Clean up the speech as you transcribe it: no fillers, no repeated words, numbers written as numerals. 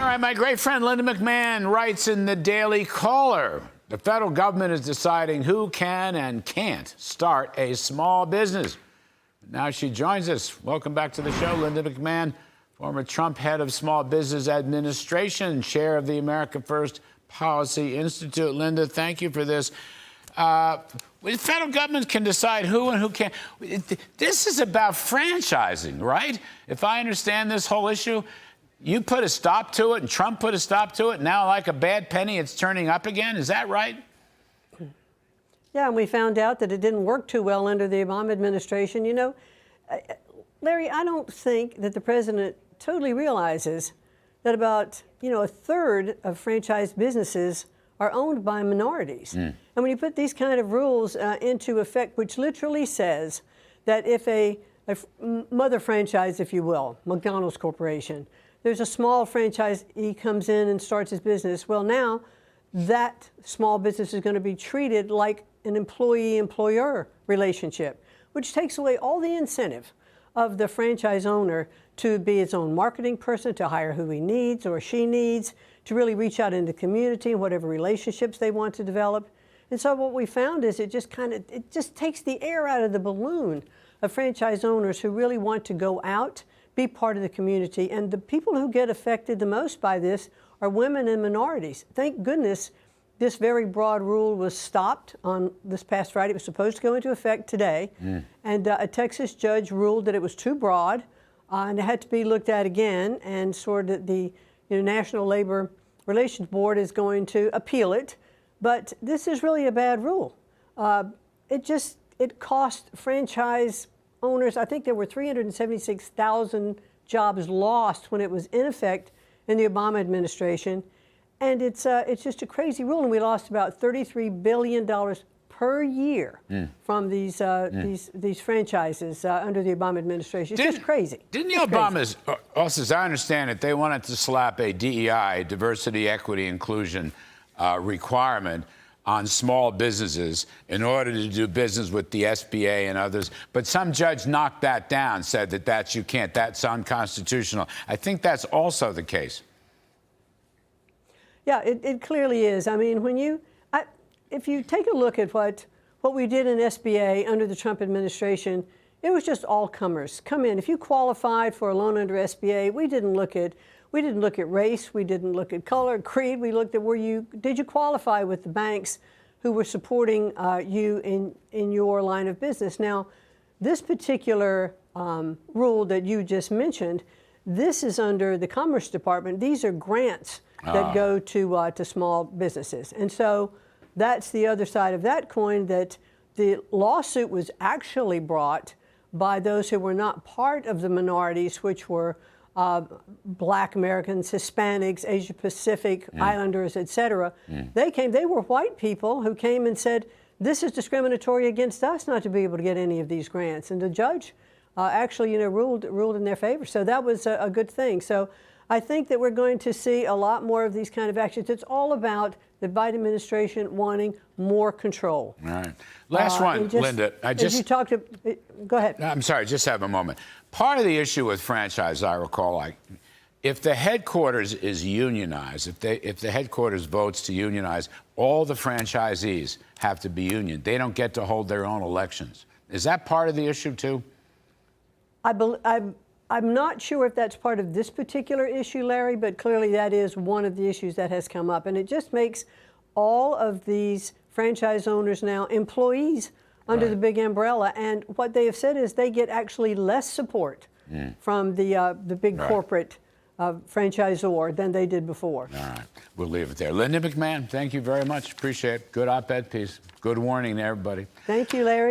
All right, my great friend Linda McMahon writes in the Daily Caller, the federal government is deciding who can and can't start a small business. Now she joins us. Welcome back to the show, Linda McMahon, former Trump head of Small Business Administration, chair of the America First Policy Institute. Linda, thank you for this. The federal government can decide who and who can't. This is about franchising, right? If I understand this whole issue, you put a stop to it and Trump put a stop to it. Now, like a bad penny, it's turning up again. Is that right? Yeah, and we found out that it didn't work too well under the Obama administration. You know, Larry, I don't think that the president totally realizes that about, a third of franchise businesses are owned by minorities. And when you put these kind of rules into effect, which literally says that if a mother franchise, if you will, McDonald's Corporation, there's a small franchisee comes in and starts his business. Well, now that small business is going to be treated like an employee-employer relationship, which takes away all the incentive of the franchise owner to be his own marketing person, to hire who he needs or she needs, to really reach out into the community and whatever relationships they want to develop. And so what we found is it just takes the air out of the balloon of franchise owners who really want to go out, be part of the community. And the people who get affected the most by this are women and minorities. Thank goodness this very broad rule was stopped on this past Friday. It was supposed to go into effect today. And a Texas judge ruled that it was too broad and it had to be looked at again. And sort of the National Labor Relations Board is going to appeal it. But this is really a bad rule. It cost franchise owners, I think there were 376,000 jobs lost when it was in effect in the Obama administration. And it's just a crazy rule. And we lost about $33 billion per year from these franchises under the Obama administration. It's just crazy. Didn't the Obamas, also, as I understand it, they wanted to slap a DEI, diversity, equity, inclusion requirement on small businesses in order to do business with the SBA and others. But some judge knocked that down, said that you can't, that's unconstitutional. I think that's also the case. Yeah, it clearly is. I mean, if you take a look at what we did in SBA under the Trump administration, it was just all comers. Come in. If you qualified for a loan under SBA, we didn't look at race, we didn't look at color, creed. We looked at did you qualify with the banks who were supporting you in your line of business. Now, this particular rule that you just mentioned, this is under the Commerce Department. These are grants that go to small businesses. And so that's the other side of that coin, that the lawsuit was actually brought by those who were not part of the minorities, which were Black Americans, Hispanics, Asia Pacific, Islanders, et cetera. They were white people who came and said, this is discriminatory against us not to be able to get any of these grants. And the judge actually, ruled in their favor. So that was a good thing. So I think that we're going to see a lot more of these kind of actions. It's all about the Biden administration wanting more control. All right. Last one, Linda. Go ahead. I'm sorry, just have a moment. Part of the issue with franchise, I recall, if the headquarters is unionized, if the headquarters votes to unionize, all the franchisees have to be union. They don't get to hold their own elections. Is that part of the issue, too? I'm not sure if that's part of this particular issue, Larry, but clearly that is one of the issues that has come up. And it just makes all of these franchise owners now employees under the big umbrella. And what they have said is they get actually less support from the big corporate franchisor than they did before. All right. We'll leave it there. Linda McMahon, thank you very much. Appreciate it. Good op-ed piece. Good warning to everybody. Thank you, Larry.